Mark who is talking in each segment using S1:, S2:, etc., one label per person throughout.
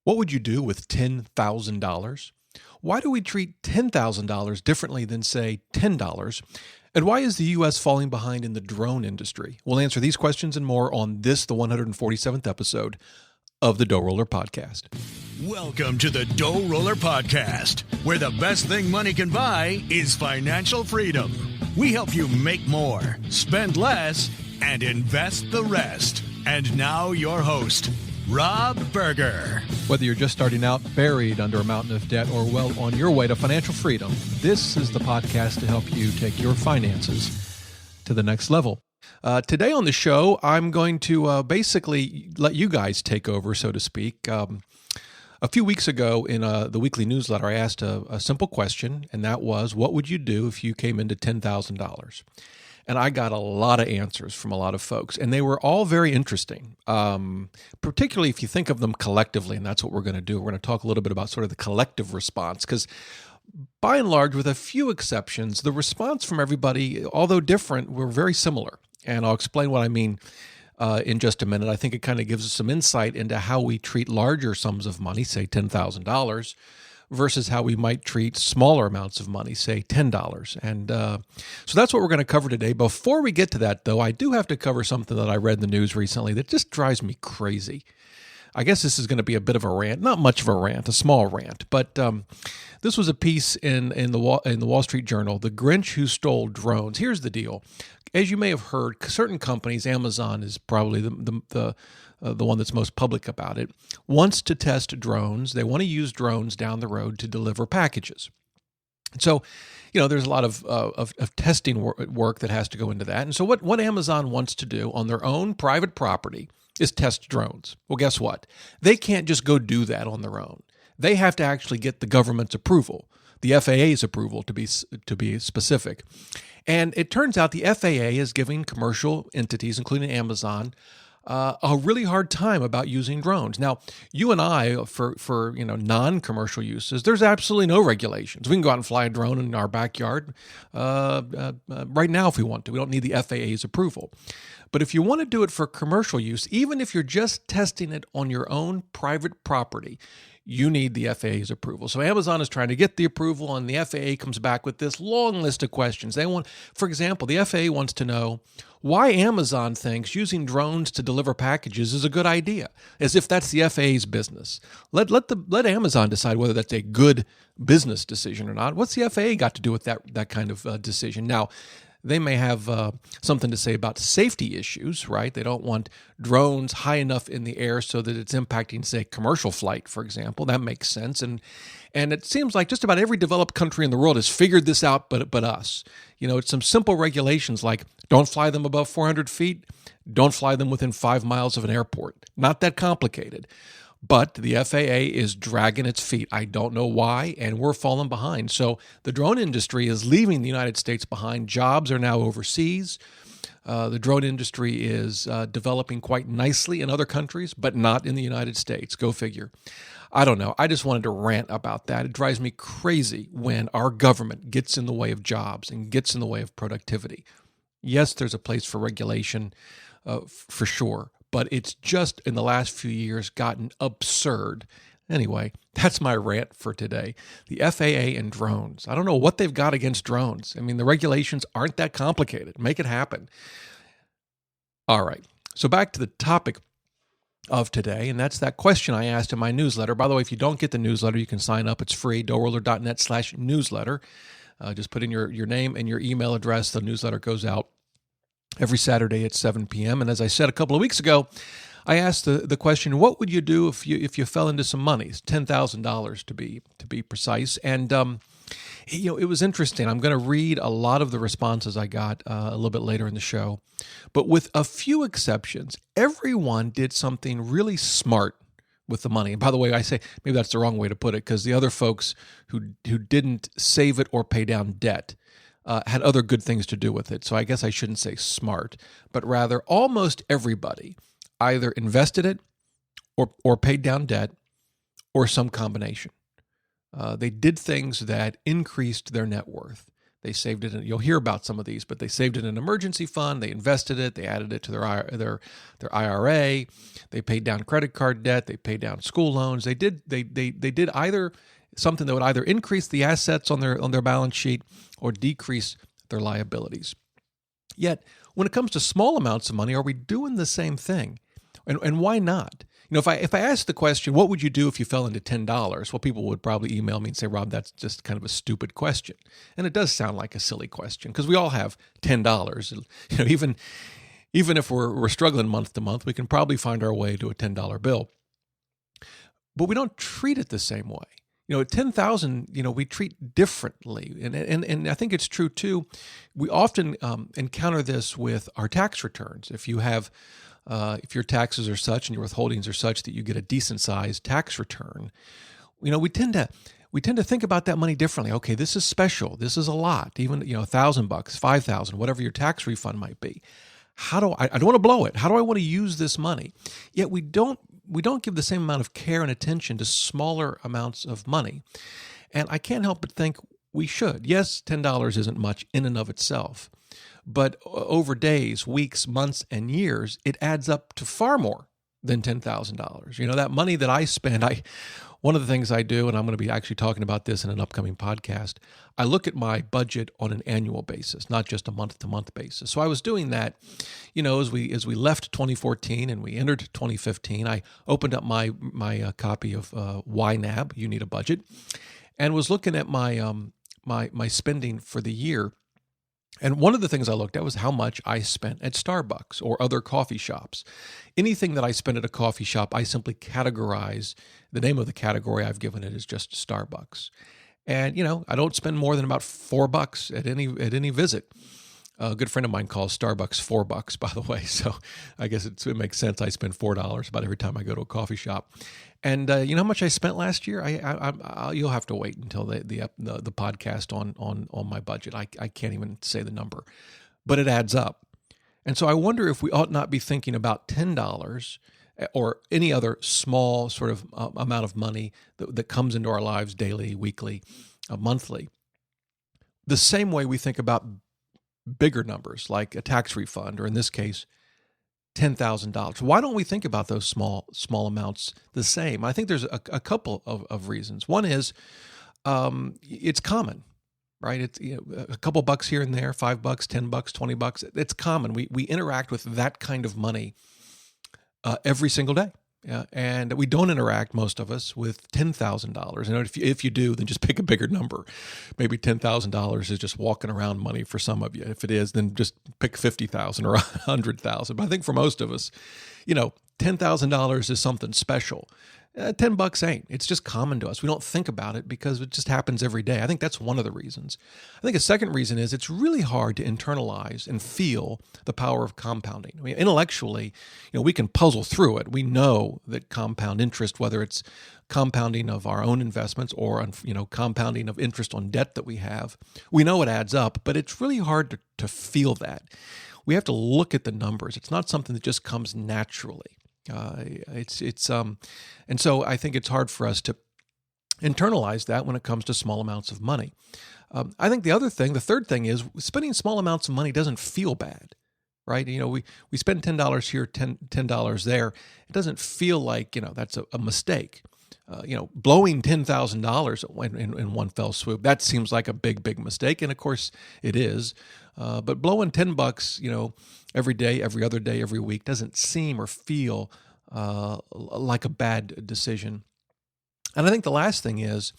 S1: What would you do with $10,000? Why do we treat $10,000 differently than, say, $10? And why is the U.S. falling behind in the drone industry? We'll answer these questions and more on this, the 147th episode of the DoughRoller Podcast.
S2: Welcome to the DoughRoller Podcast, where the best thing money can buy is financial freedom. We help you make more, spend less, and invest the rest. And now your host, Rob Berger.
S1: Whether you're just starting out, buried under a mountain of debt, or well on your way to financial freedom, this is the podcast to help you take your finances to the next level. Today on the show, I'm going to basically let you guys take over, so to speak. A few weeks ago in the weekly newsletter, I asked a simple question, and that was, what would you do if you came into $10,000? And I got a lot of answers from a lot of folks, and they were all very interesting, particularly if you think of them collectively, and that's what we're going to do. We're going to talk a little bit about sort of the collective response, because by and large, with a few exceptions, the response from everybody, although different, were very similar. And I'll explain what I mean in just a minute. I think it kind of gives us some insight into how we treat larger sums of money, say $10,000, versus how we might treat smaller amounts of money, say $10. And so that's what we're going to cover today. Before we get to that, though, I do have to cover something that I read in the news recently that just drives me crazy. I guess this is going to be a bit of a rant, not much of a rant, a small rant, but this was a piece in the Wall Street Journal, The Grinch Who Stole Drones. Here's the deal. As you may have heard, certain companies, Amazon is probably the one that's most public about it, wants to test drones. They want to use drones down the road to deliver packages. So, there's a lot of testing work that has to go into that. And so what Amazon wants to do on their own private property is test drones. Well, guess what? They can't just go do that on their own. They have to actually get the government's approval, the FAA's approval to be specific. And it turns out the FAA is giving commercial entities, including Amazon, a really hard time about using drones. Now, you and I, for non-commercial uses, there's absolutely no regulations. We can go out and fly a drone in our backyard right now if we want to. We don't need the FAA's approval. But if you want to do it for commercial use, even if you're just testing it on your own private property, you need the FAA's approval. So Amazon is trying to get the approval, and the FAA comes back with this long list of questions. They want, for example, the FAA wants to know why Amazon thinks using drones to deliver packages is a good idea, as if that's the FAA's business. Let Amazon decide whether that's a good business decision or not. What's the FAA got to do with that kind of decision? Now, they may have something to say about safety issues, right? They don't want drones high enough in the air so that it's impacting, say, commercial flight, for example. That makes sense. And it seems like just about every developed country in the world has figured this out but us. It's some simple regulations like don't fly them above 400 feet, don't fly them within 5 miles of an airport. Not that complicated. But the FAA is dragging its feet. I don't know why, and we're falling behind. So the drone industry is leaving the United States behind. Jobs are now overseas. The drone industry is developing quite nicely in other countries, but not in the United States. Go figure. I don't know. I just wanted to rant about that. It drives me crazy when our government gets in the way of jobs and gets in the way of productivity. Yes, there's a place for regulation, for sure. But it's just in the last few years gotten absurd. Anyway, that's my rant for today. The FAA and drones. I don't know what they've got against drones. I mean, the regulations aren't that complicated. Make it happen. All right. So back to the topic of today, and that's that question I asked in my newsletter. By the way, if you don't get the newsletter, you can sign up. It's free, DoughRoller.net/newsletter. Just put in your name and your email address. The newsletter goes out every Saturday at 7 p.m. And as I said a couple of weeks ago, I asked the question, what would you do if you fell into some money? It's $10,000 to be precise. And it was interesting. I'm going to read a lot of the responses I got a little bit later in the show. But with a few exceptions, everyone did something really smart with the money. And by the way, I say maybe that's the wrong way to put it, because the other folks who didn't save it or pay down debt had other good things to do with it. So I guess I shouldn't say smart, but rather almost everybody either invested it or paid down debt or some combination. They did things that increased their net worth. They saved it, you'll hear about some of these, but they saved it in an emergency fund, they invested it, they added it to their IRA, they paid down credit card debt, they paid down school loans. They did either something that would either increase the assets on their balance sheet or decrease their liabilities. Yet, when it comes to small amounts of money, are we doing the same thing? And why not? If I ask the question, what would you do if you fell into $10? Well, people would probably email me and say, Rob, that's just kind of a stupid question. And it does sound like a silly question because we all have $10. Even if we're struggling month to month, we can probably find our way to a $10 bill. But we don't treat it the same way. At 10,000, we treat differently. And I think it's true too. We often encounter this with our tax returns. If your taxes are such and your withholdings are such that you get a decent sized tax return, we tend to think about that money differently. Okay, this is special. This is a lot. Even $1,000, $5,000, whatever your tax refund might be. I don't want to blow it. How do I want to use this money? Yet we don't give the same amount of care and attention to smaller amounts of money. And I can't help but think we should. Yes, $10 isn't much in and of itself. But over days, weeks, months, and years, it adds up to far more than $10,000. That money that I spend, one of the things I do, and I'm going to be actually talking about this in an upcoming podcast, I look at my budget on an annual basis, not just a month-to-month basis. So I was doing that, as we left 2014 and we entered 2015, I opened up my copy of YNAB, You Need a Budget, and was looking at my spending for the year. And one of the things I looked at was how much I spent at Starbucks or other coffee shops. Anything that I spend at a coffee shop, I simply categorize. The name of the category I've given it is just Starbucks. And, I don't spend more than about $4 at any visit. A good friend of mine calls Starbucks $4, by the way. So I guess it makes sense. I spend $4 about every time I go to a coffee shop. And you know how much I spent last year? You'll have to wait until the podcast on my budget. I can't even say the number, but it adds up. And so I wonder if we ought not be thinking about $10 or any other small sort of amount of money that comes into our lives daily, weekly, monthly, the same way we think about bigger numbers like a tax refund, or in this case, $10,000. Why don't we think about those small amounts the same? I think there's a couple of reasons. One is it's common, right? It's a couple bucks here and there, $5, $10, $20. It's common. We interact with that kind of money every single day. And we don't interact, most of us, with $10,000. If you do, then just pick a bigger number. Maybe $10,000 is just walking around money for some of you. If it is, then just pick $50,000 or $100,000. But I think for most of us, $10,000 is something special. $10 ain't. It's just common to us. We don't think about it because it just happens every day. I think that's one of the reasons. I think a second reason is it's really hard to internalize and feel the power of compounding. I mean, intellectually, we can puzzle through it. We know that compound interest, whether it's compounding of our own investments or compounding of interest on debt that we have, we know it adds up, but it's really hard to feel that. We have to look at the numbers. It's not something that just comes naturally. And so I think it's hard for us to internalize that when it comes to small amounts of money. I think the third thing is spending small amounts of money doesn't feel bad, right? We spend $10 here, $10 there. It doesn't feel like, that's a mistake. Blowing $10,000 in one fell swoop, that seems like a big mistake. And of course it is. But blowing $10, every day, every other day, every week doesn't seem or feel like a bad decision. And I think the last thing is,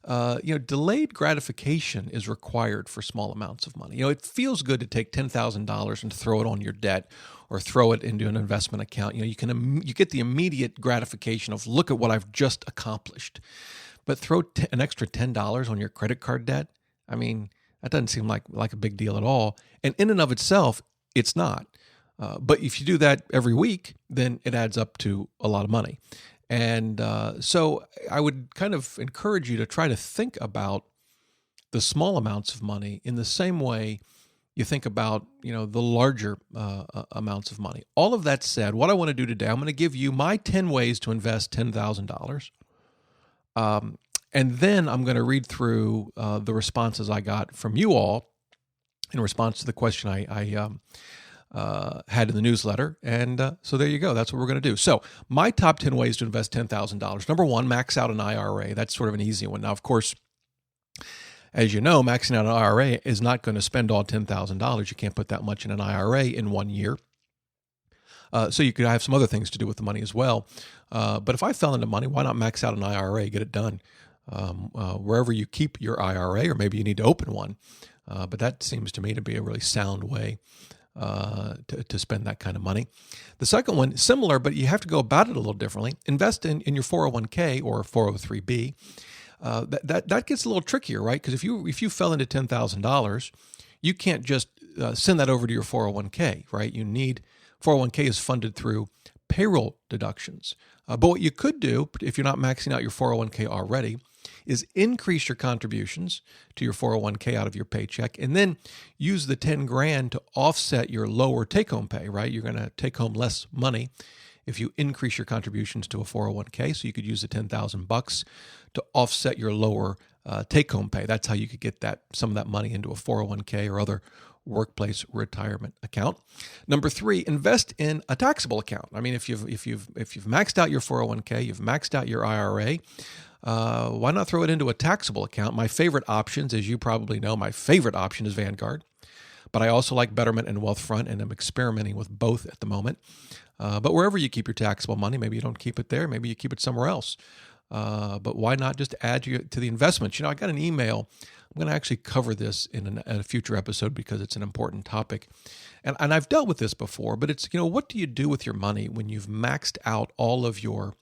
S1: delayed gratification is required for small amounts of money. It feels good to take $10,000 and throw it on your debt or throw it into an investment account. You get the immediate gratification of look at what I've just accomplished. But throw an extra $10 on your credit card debt. I mean, that doesn't seem like a big deal at all. And in and of itself, it's not. But if you do that every week, then it adds up to a lot of money. And so I would kind of encourage you to try to think about the small amounts of money in the same way you think about, the larger amounts of money. All of that said, what I want to do today, I'm going to give you my 10 ways to invest $10,000. And then I'm going to read through the responses I got from you all in response to the question I had in the newsletter. And so there you go. That's what we're going to do. So my top 10 ways to invest $10,000. Number one, max out an IRA. That's sort of an easy one. Now, of course, as you know, maxing out an IRA is not going to spend all $10,000. You can't put that much in an IRA in 1 year. So you could have some other things to do with the money as well. But if I fell into money, why not max out an IRA, get it done? Wherever you keep your IRA, or maybe you need to open one. But that seems to me to be a really sound way to spend that kind of money. The second one, similar, but you have to go about it a little differently. Invest in your 401k or 403b. That gets a little trickier, right? Because if you fell into $10,000, you can't just send that over to your 401k, right? 401k is funded through payroll deductions. But what you could do, if you're not maxing out your 401k already, is increase your contributions to your 401k out of your paycheck, and then use the 10 grand to offset your lower take-home pay, right? You're going to take home less money if you increase your contributions to a 401k. So you could use the $10,000 to offset your lower take-home pay. That's how you could get some of that money into a 401k or other workplace retirement account. Number three, invest in a taxable account. I mean, if you've maxed out your 401k, you've maxed out your IRA, why not throw it into a taxable account? My favorite options, as you probably know, my favorite option is Vanguard, but I also like Betterment and Wealthfront, and I'm experimenting with both at the moment. But wherever you keep your taxable money, maybe you don't keep it there, maybe you keep it somewhere else. But why not just add to the investments? I got an email. I'm going to actually cover this in a future episode because it's an important topic. And I've dealt with this before, but it's, what do you do with your money when you've maxed out all of your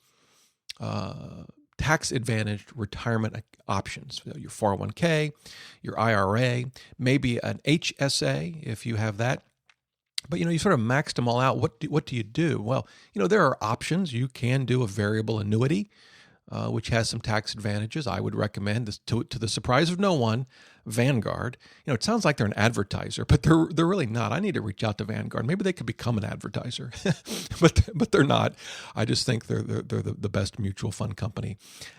S1: tax-advantaged retirement options? Your 401k, your IRA, maybe an HSA if you have that. But, you sort of maxed them all out. What do you do? Well, there are options. You can do a variable annuity, which has some tax advantages. I would recommend this to the surprise of no one, Vanguard. It sounds like they're an advertiser, but they're really not. I need to reach out to Vanguard. Maybe they could become an advertiser, but they're not. I just think they're the best mutual fund company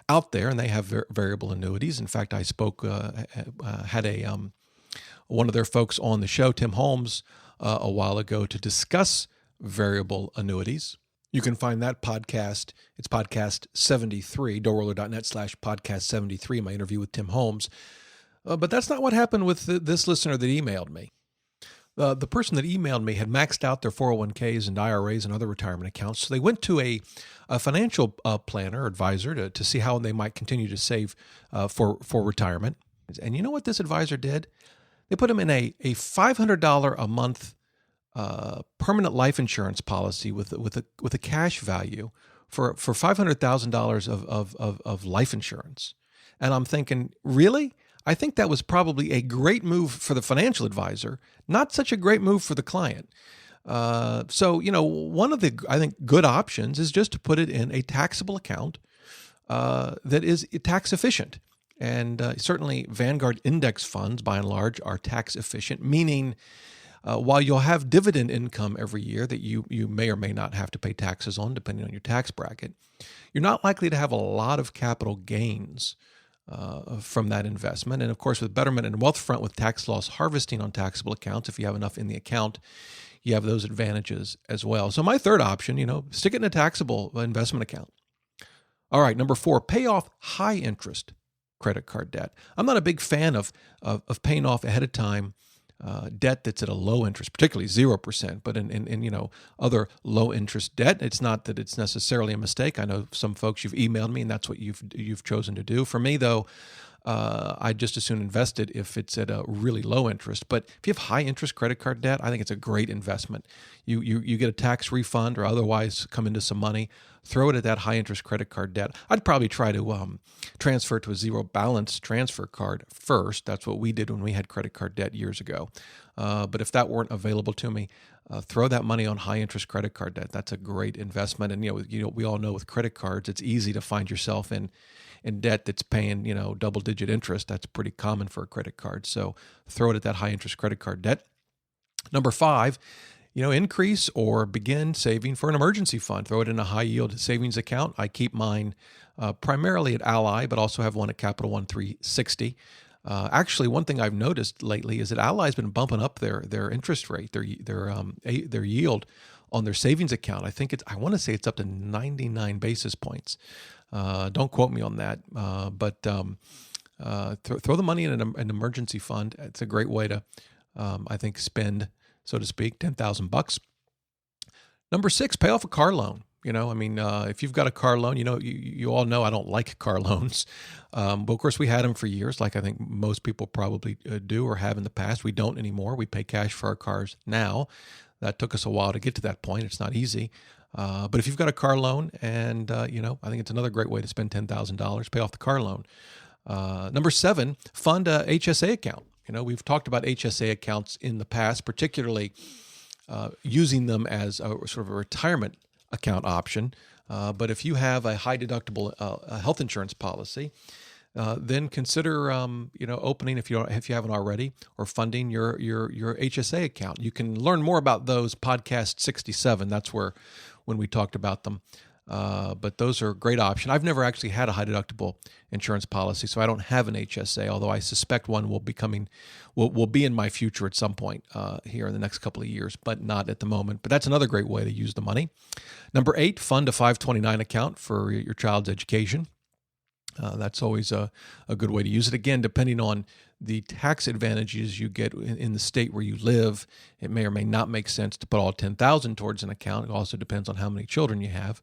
S1: out there, and they have variable annuities. In fact, I had one of their folks on the show, Tim Holmes, a while ago to discuss variable annuities. You can find that podcast. It's podcast 73, DoughRoller.net/podcast 73, my interview with Tim Holmes. But that's not what happened with this listener that emailed me. The person that emailed me had maxed out their 401ks and IRAs and other retirement accounts. So they went to a financial planner, advisor, to see how they might continue to save for retirement. And you know what this advisor did? They put them in a $500 a month permanent life insurance policy with a cash value for $500,000 of life insurance. And I'm thinking, really? I think that was probably a great move for the financial advisor, not such a great move for the client. So, one of the, I think, good options is just to put it in a taxable account that is tax efficient. And certainly Vanguard index funds, by and large, are tax efficient, meaning while you'll have dividend income every year that you may or may not have to pay taxes on, depending on your tax bracket, you're not likely to have a lot of capital gains from that investment. And of course, with Betterment and Wealthfront, with tax loss harvesting on taxable accounts, if you have enough in the account, you have those advantages as well. So my third option, stick it in a taxable investment account. All right, number 4, pay off high interest credit card debt. I'm not a big fan of paying off ahead of time debt that's at a low interest, particularly 0%, but in other low interest debt. It's not that it's necessarily a mistake. I know some folks, you've emailed me and that's what you've chosen to do. For me though, I'd just as soon invest it if it's at a really low interest. But if you have high interest credit card debt, I think it's a great investment. You get a tax refund or otherwise come into some money, throw it at that high interest credit card debt. I'd probably try to transfer it to a zero balance transfer card first. That's what we did when we had credit card debt years ago. But if that weren't available to me, throw that money on high interest credit card debt. That's a great investment. And we all know with credit cards, it's easy to find yourself in debt that's paying, double digit interest. That's pretty common for a credit card. So throw it at that high interest credit card debt. Number 5, increase or begin saving for an emergency fund. Throw it in a high yield savings account. I keep mine primarily at Ally, but also have one at Capital One 360. Actually, one thing I've noticed lately is that Ally's been bumping up their interest rate, their yield on their savings account. I want to say it's up to 99 basis points. Don't quote me on that, but throw the money in an emergency fund. It's a great way to, I think, spend, so to speak, $10,000. Number 6, pay off a car loan. If you've got a car loan, you all know I don't like car loans. But of course, we had them for years, like I think most people probably do or have in the past. We don't anymore. We pay cash for our cars now. That took us a while to get to that point. It's not easy. But if you've got a car loan, and I think it's another great way to spend $10,000, pay off the car loan. Number 7, fund a HSA account. We've talked about HSA accounts in the past, particularly using them as a sort of a retirement account option. But if you have a high deductible health insurance policy, then consider opening, if you haven't already, or funding your HSA account. You can learn more about those, podcast 67. That's when we talked about them. But those are a great option. I've never actually had a high deductible insurance policy, so I don't have an HSA, although I suspect one will be in my future at some point here in the next couple of years, but not at the moment. But that's another great way to use the money. Number 8, fund a 529 account for your child's education. That's always a good way to use it. Again, depending on the tax advantages you get in the state where you live, it may or may not make sense to put all $10,000 towards an account. It also depends on how many children you have.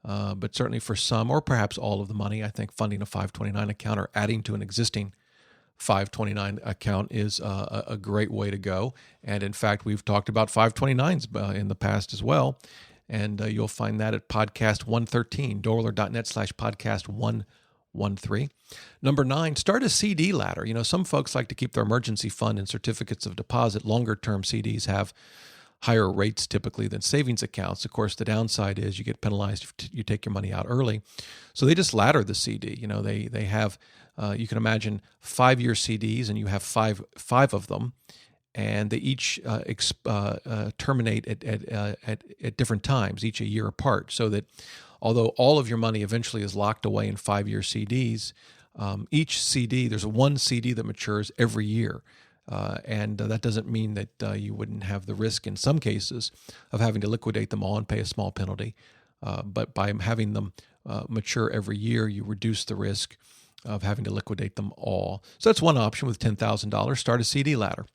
S1: But certainly for some, or perhaps all of the money, I think funding a 529 account or adding to an existing 529 account is a great way to go. And in fact, we've talked about 529s in the past as well. And you'll find that at podcast 113, DoughRoller.net/podcast 113. Number 9, start a CD ladder. Some folks like to keep their emergency fund and certificates of deposit. Longer term CDs have higher rates typically than savings accounts. Of course, the downside is you get penalized if you take your money out early. So they just ladder the CD. They have, you can imagine 5-year CDs, and you have five of them, and they each terminate at different times, each a year apart, so that although all of your money eventually is locked away in 5-year CDs, each CD, there's one CD that matures every year. And that doesn't mean that you wouldn't have the risk in some cases of having to liquidate them all and pay a small penalty. But by having them mature every year, you reduce the risk of having to liquidate them all. So that's one option with $10,000, start a CD ladder.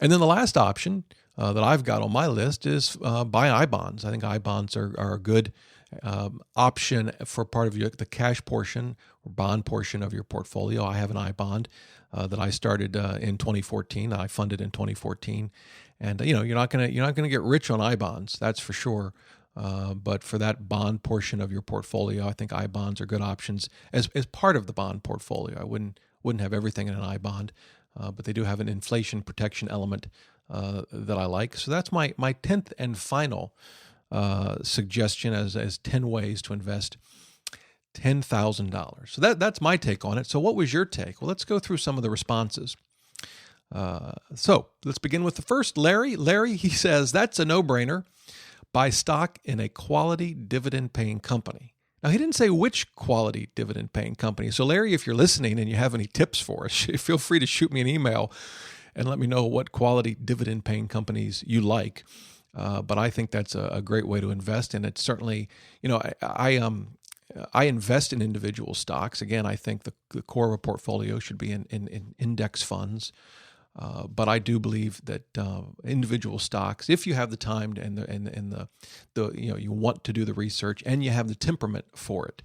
S1: And then the last option that I've got on my list is buy I-bonds. I think I-bonds are a good option for part of the cash portion or bond portion of your portfolio. I have an I-bond that I started in 2014. I funded in 2014, and you're not gonna get rich on I-bonds, that's for sure. But for that bond portion of your portfolio, I think I-bonds are good options as part of the bond portfolio. I wouldn't have everything in an I-bond, but they do have an inflation protection element that I like. So that's my 10th and final suggestion as 10 ways to invest $10,000. So that's my take on it. So what was your take? Well, let's go through some of the responses. So let's begin with the first. Larry, he says, that's a no-brainer. Buy stock in a quality dividend-paying company. Now, he didn't say which quality dividend-paying company. So Larry, if you're listening and you have any tips for us, feel free to shoot me an email and let me know what quality dividend-paying companies you like. But I think that's a great way to invest, and it's certainly, I invest in individual stocks. Again, I think the core of a portfolio should be in index funds, but I do believe that individual stocks, if you have the time and you want to do the research and you have the temperament for it.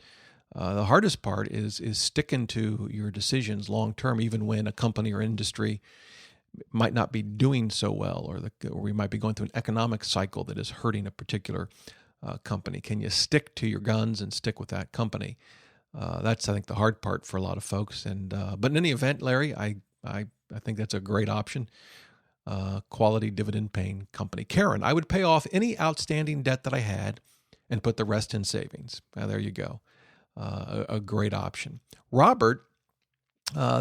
S1: The hardest part is sticking to your decisions long term, even when a company or industry might not be doing so well, or we might be going through an economic cycle that is hurting a particular company. Can you stick to your guns and stick with that company? That's, I think, the hard part for a lot of folks. And but in any event, Larry, I think that's a great option. Quality dividend-paying company. Karen, I would pay off any outstanding debt that I had and put the rest in savings. There you go. A great option. Robert,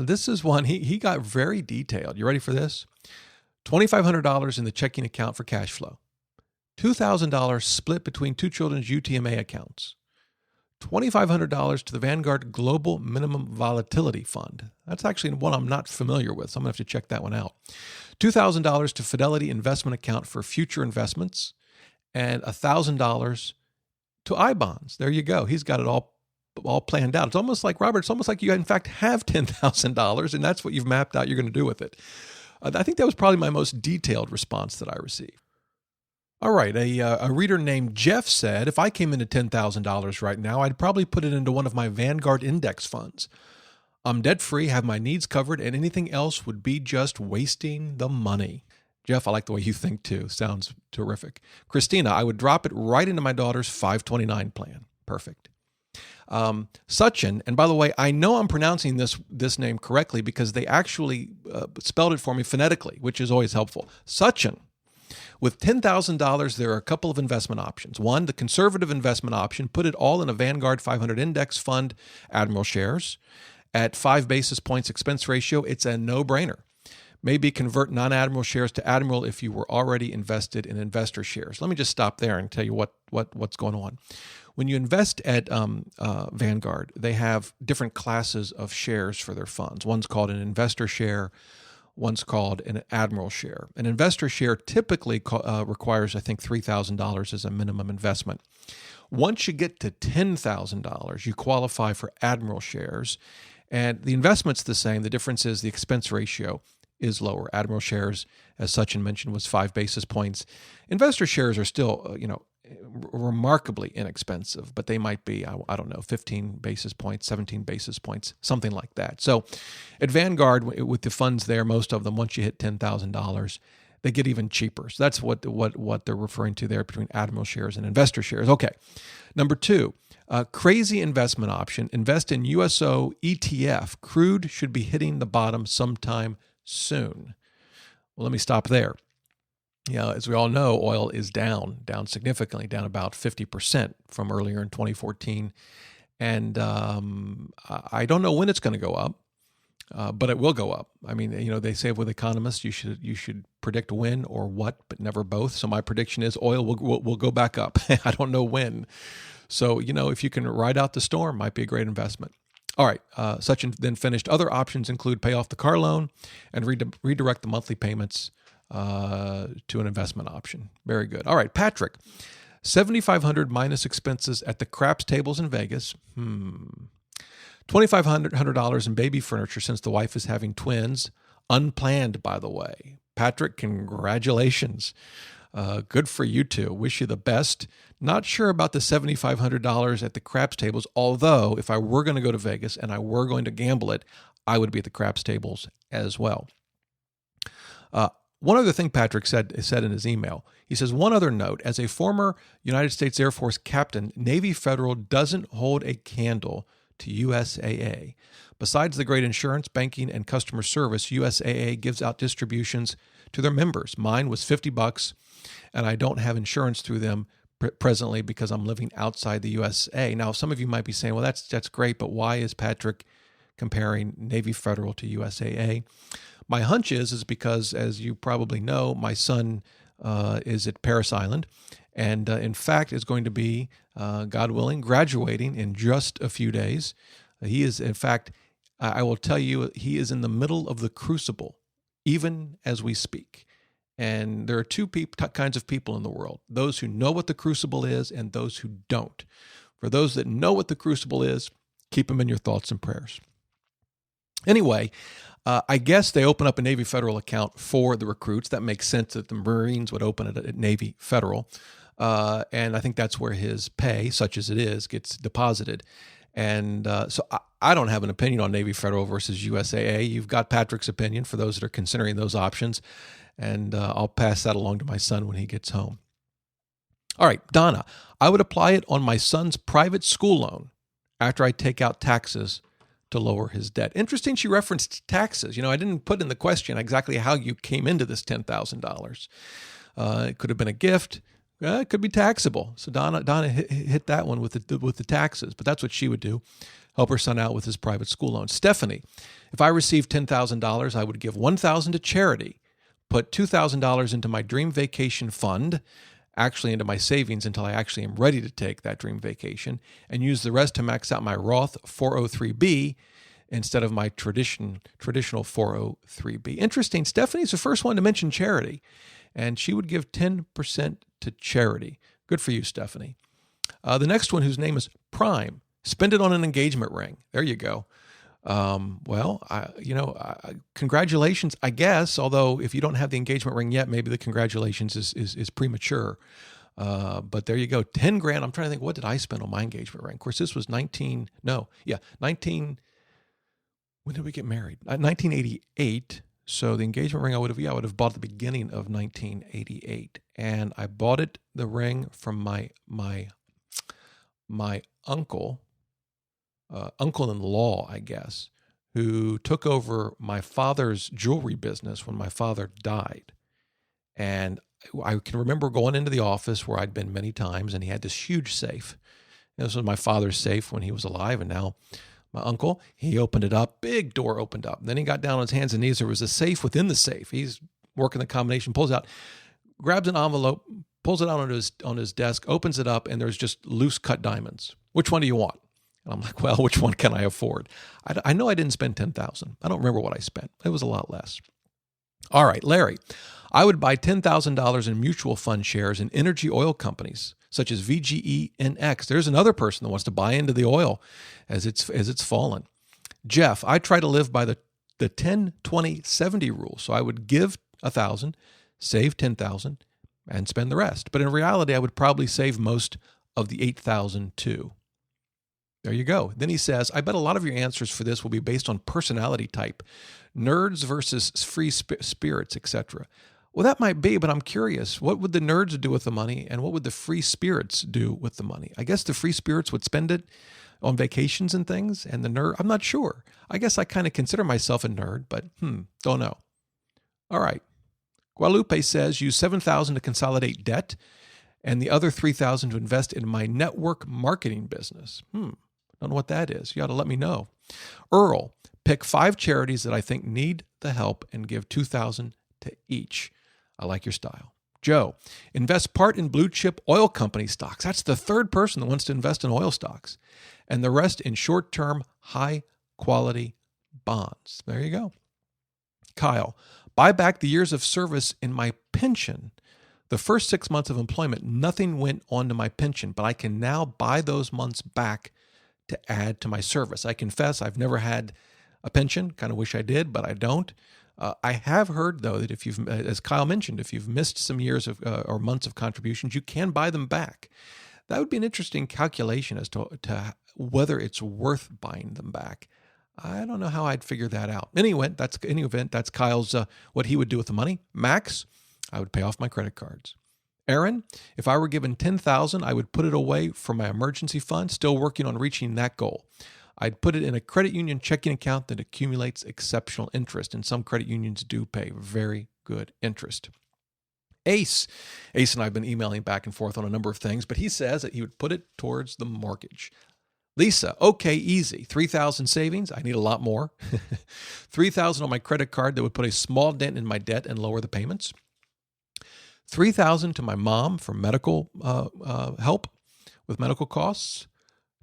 S1: this is one, he got very detailed. You ready for this? $2,500 in the checking account for cash flow, $2,000 split between two children's UTMA accounts, $2,500 to the Vanguard Global Minimum Volatility Fund. That's actually one I'm not familiar with, so I'm going to have to check that one out. $2,000 to Fidelity Investment Account for future investments, and $1,000 to iBonds. There you go. He's got it all planned out. It's almost like, Robert, it's almost like you, in fact, have $10,000, and that's what you've mapped out you're going to do with it. I think that was probably my most detailed response that I received. All right, a reader named Jeff said, if I came into $10,000 right now, I'd probably put it into one of my Vanguard index funds. I'm debt-free, have my needs covered, and anything else would be just wasting the money. Jeff, I like the way you think too. Sounds terrific. Christina, I would drop it right into my daughter's 529 plan. Perfect. Sachin, and by the way, I know I'm pronouncing this name correctly because they actually spelled it for me phonetically, which is always helpful. Sachin. With $10,000, there are a couple of investment options. One, the conservative investment option, put it all in a Vanguard 500 index fund, Admiral shares. At 5 basis points expense ratio, it's a no-brainer. Maybe convert non-Admiral shares to Admiral if you were already invested in investor shares. Let me just stop there and tell you what's going on. When you invest at Vanguard, they have different classes of shares for their funds. One's called an investor share. One's called an Admiral share. An investor share typically requires, I think, $3,000 as a minimum investment. Once you get to $10,000, you qualify for Admiral shares, and the investment's the same. The difference is the expense ratio is lower. Admiral shares, as Sachin mentioned, was 5 basis points. Investor shares are still, remarkably inexpensive, but they might be, I don't know, 15 basis points, 17 basis points, something like that. So at Vanguard, with the funds there, most of them, once you hit $10,000, they get even cheaper. So that's what they're referring to there between Admiral shares and investor shares. Okay. Number 2, crazy investment option, invest in USO ETF. Crude should be hitting the bottom sometime soon. Well, let me stop there. As we all know, oil is down significantly, down about 50% from earlier in 2014. And I don't know when it's going to go up, but it will go up. I mean, they say with economists, you should predict when or what, but never both. So my prediction is oil will go back up. I don't know when. So, if you can ride out the storm, might be a great investment. All right, Sachin then finished. Other options include pay off the car loan and redirect the monthly payments to an investment option. Very good. All right, Patrick, $7,500 minus expenses at the craps tables in Vegas. $2,500 in baby furniture since the wife is having twins. Unplanned, by the way. Patrick, congratulations. Good for you two. Wish you the best. Not sure about the $7,500 at the craps tables, although if I were going to go to Vegas and I were going to gamble it, I would be at the craps tables as well. One other thing Patrick said in his email. He says, one other note, as a former United States Air Force captain, Navy Federal doesn't hold a candle to USAA. Besides the great insurance, banking, and customer service, USAA gives out distributions to their members. Mine was $50, and I don't have insurance through them presently because I'm living outside the USA. Now, some of you might be saying, well, that's great, but why is Patrick comparing Navy Federal to USAA? My hunch is because, as you probably know, my son is at Parris Island, and in fact is going to be, God willing, graduating in just a few days. He is, in fact, I will tell you, he is in the middle of the crucible, even as we speak. And there are two kinds of people in the world, those who know what the crucible is and those who don't. For those that know what the crucible is, keep them in your thoughts and prayers. Anyway, I guess they open up a Navy Federal account for the recruits. That makes sense that the Marines would open it at Navy Federal. And I think that's where his pay, such as it is, gets deposited. And so I don't have an opinion on Navy Federal versus USAA. You've got Patrick's opinion for those that are considering those options. And I'll pass that along to my son when he gets home. All right, Donna, I would apply it on my son's private school loan after I take out taxes to lower his debt. Interesting she referenced taxes. I didn't put in the question exactly how you came into this $10,000. It could have been a gift. It could be taxable. So Donna hit that one with the taxes, but that's what she would do. Help her son out with his private school loan. Stephanie, if I received $10,000, I would give $1,000 to charity, put $2,000 into my dream vacation fund, actually into my savings until I actually am ready to take that dream vacation, and use the rest to max out my Roth 403b instead of my traditional 403b. Interesting. Stephanie's the first one to mention charity, and she would give 10% to charity. Good for you, Stephanie. The next one, whose name is Prime, spend it on an engagement ring. There you go. Congratulations, I guess, although if you don't have the engagement ring yet, maybe the congratulations is premature. But there you go. 10 grand. I'm trying to think, what did I spend on my engagement ring? Of course, this was 19. When did we get married? 1988. So the engagement ring I would have bought at the beginning of 1988. And I bought the ring from my uncle, uncle-in-law, I guess, who took over my father's jewelry business when my father died. And I can remember going into the office where I'd been many times, and he had this huge safe. This was my father's safe when he was alive, and now my uncle, he opened it up, big door opened up. Then he got down on his hands and knees. There was a safe within the safe. He's working the combination, pulls out, grabs an envelope, pulls it out on his desk, opens it up, and there's just loose cut diamonds. Which one do you want? And I'm like, well, which one can I afford? I know I didn't spend $10,000. I don't remember what I spent. It was a lot less. All right, Larry, I would buy $10,000 in mutual fund shares in energy oil companies, such as VGENX. There's another person that wants to buy into the oil as it's fallen. Jeff, I try to live by the 10-20-70 rule. So I would give $1,000, save $10,000, and spend the rest. But in reality, I would probably save most of the $8,000 too. There you go. Then he says, I bet a lot of your answers for this will be based on personality type, nerds versus free spirits, etc. Well, that might be, but I'm curious. What would the nerds do with the money, and what would the free spirits do with the money? I guess the free spirits would spend it on vacations and things, and the nerd, I'm not sure. I guess I kind of consider myself a nerd, but don't know. All right. Guadalupe says, use $7,000 to consolidate debt and the other $3,000 to invest in my network marketing business. Don't know what that is. You ought to let me know. Earl, pick 5 charities that I think need the help and give $2,000 to each. I like your style. Joe, invest part in blue chip oil company stocks. That's the third person that wants to invest in oil stocks. And the rest in short-term, high-quality bonds. There you go. Kyle, buy back the years of service in my pension. The first 6 months of employment, nothing went onto my pension, but I can now buy those months back to add to my service. I confess I've never had a pension. Kind of wish I did, but I don't. I have heard, though, that if you've, as Kyle mentioned, if you've missed some years of or months of contributions, you can buy them back. That would be an interesting calculation as to whether it's worth buying them back. I don't know how I'd figure that out. In any event, that's Kyle's what he would do with the money. Max, I would pay off my credit cards. Aaron, if I were given $10,000, I would put it away for my emergency fund, still working on reaching that goal. I'd put it in a credit union checking account that accumulates exceptional interest, and some credit unions do pay very good interest. Ace and I have been emailing back and forth on a number of things, but he says that he would put it towards the mortgage. Lisa, okay, easy. 3,000 savings. I need a lot more. 3,000 on my credit card that would put a small dent in my debt and lower the payments. 3,000 to my mom for medical help with medical costs.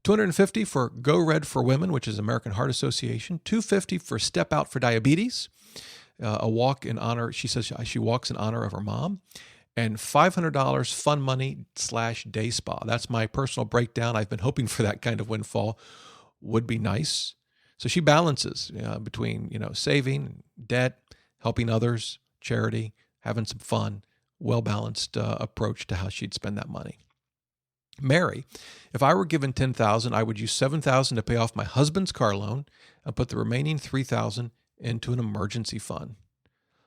S1: 250 for Go Red for Women, which is American Heart Association. 250 for Step Out for Diabetes, a walk in honor. She says she walks in honor of her mom. And $500 fun money / day spa. That's my personal breakdown. I've been hoping for that kind of windfall. Would be nice. So she balances between saving, debt, helping others, charity, having some fun. Well-balanced approach to how she'd spend that money. Mary, if I were given $10,000, I would use $7,000 to pay off my husband's car loan and put the remaining $3,000 into an emergency fund.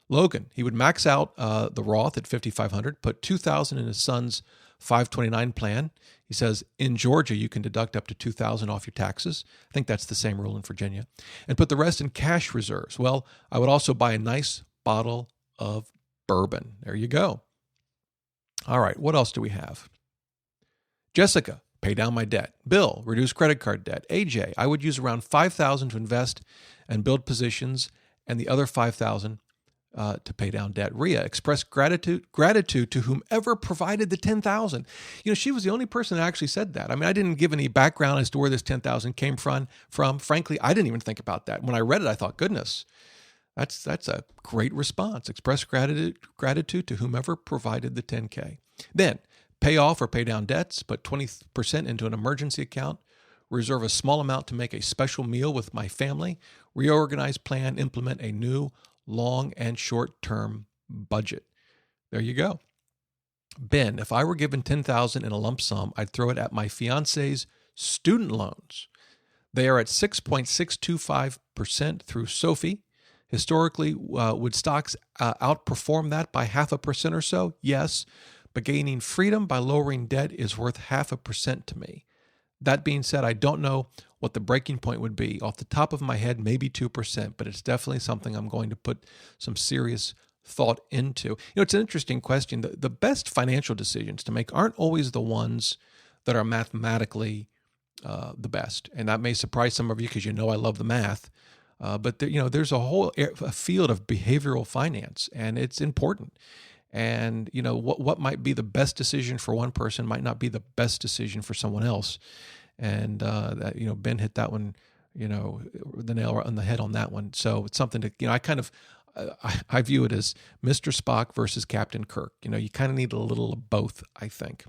S1: Logan, he would max out the Roth at $5,500, put $2,000 in his son's 529 plan. He says in Georgia you can deduct up to $2,000 off your taxes. I think that's the same rule in Virginia. And put the rest in cash reserves. Well, I would also buy a nice bottle of bourbon. There you go. All right, what else do we have? Jessica, pay down my debt. Bill, reduce credit card debt. AJ, I would use around $5,000 to invest and build positions, and the other $5,000 to pay down debt. Rhea, express gratitude to whomever provided the $10,000. She was the only person that actually said that. I mean, I didn't give any background as to where this $10,000 came from. Frankly, I didn't even think about that. When I read it, I thought, goodness, that's a great response. Express gratitude to whomever provided the $10K. Then pay off or pay down debts, put 20% into an emergency account, reserve a small amount to make a special meal with my family, reorganize, plan, implement a new long and short-term budget. There you go. Ben, if I were given $10,000 in a lump sum, I'd throw it at my fiance's student loans. They are at 6.625% through Sophie. Historically, would stocks outperform that by 0.5% or so? Yes, but gaining freedom by lowering debt is worth 0.5% to me. That being said, I don't know what the breaking point would be. Off the top of my head, maybe 2%, but it's definitely something I'm going to put some serious thought into. It's an interesting question. The best financial decisions to make aren't always the ones that are mathematically the best. And that may surprise some of you because I love the math. But there's a whole field of behavioral finance, and it's important. And what might be the best decision for one person might not be the best decision for someone else. And Ben hit that one, the nail on the head on that one. So it's something to I view it as Mr. Spock versus Captain Kirk. You kind of need a little of both, I think.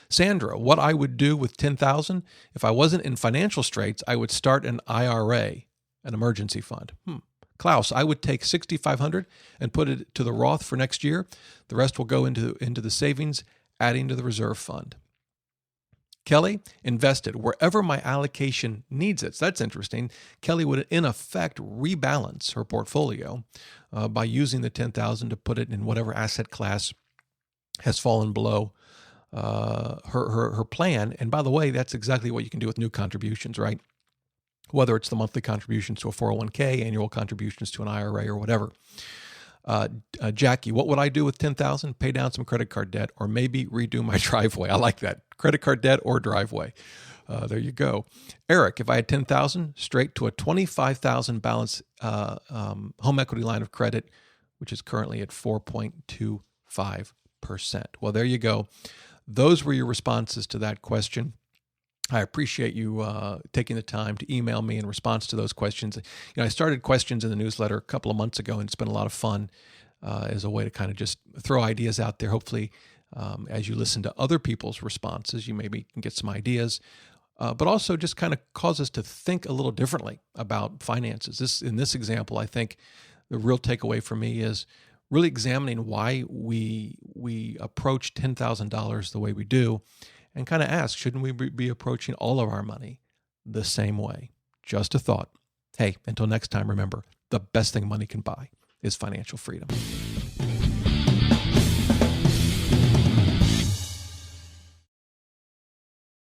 S1: Sandra, what I would do with $10,000 if I wasn't in financial straits, I would start an IRA, an emergency fund. Klaus, I would take $6,500 and put it to the Roth for next year. The rest will go into the savings, adding to the reserve fund. Kelly, invested wherever my allocation needs it. So that's interesting. Kelly would, in effect, rebalance her portfolio by using the $10,000 to put it in whatever asset class has fallen below her plan. And by the way, that's exactly what you can do with new contributions, right? Whether it's the monthly contributions to a 401k, annual contributions to an IRA, or whatever. Jackie, what would I do with $10,000? Pay down some credit card debt, or maybe redo my driveway. I like that. Credit card debt or driveway. There you go. Eric, if I had $10,000, straight to a $25,000 balance home equity line of credit, which is currently at 4.25%. Well, there you go. Those were your responses to that question. I appreciate you taking the time to email me in response to those questions. I started questions in the newsletter a couple of months ago, and it's been a lot of fun as a way to kind of just throw ideas out there. Hopefully, as you listen to other people's responses, you maybe can get some ideas, but also just kind of cause us to think a little differently about finances. In this example, I think the real takeaway for me is really examining why we approach $10,000 the way we do, and kind of ask, shouldn't we be approaching all of our money the same way? Just a thought. Hey, until next time, remember, the best thing money can buy is financial freedom.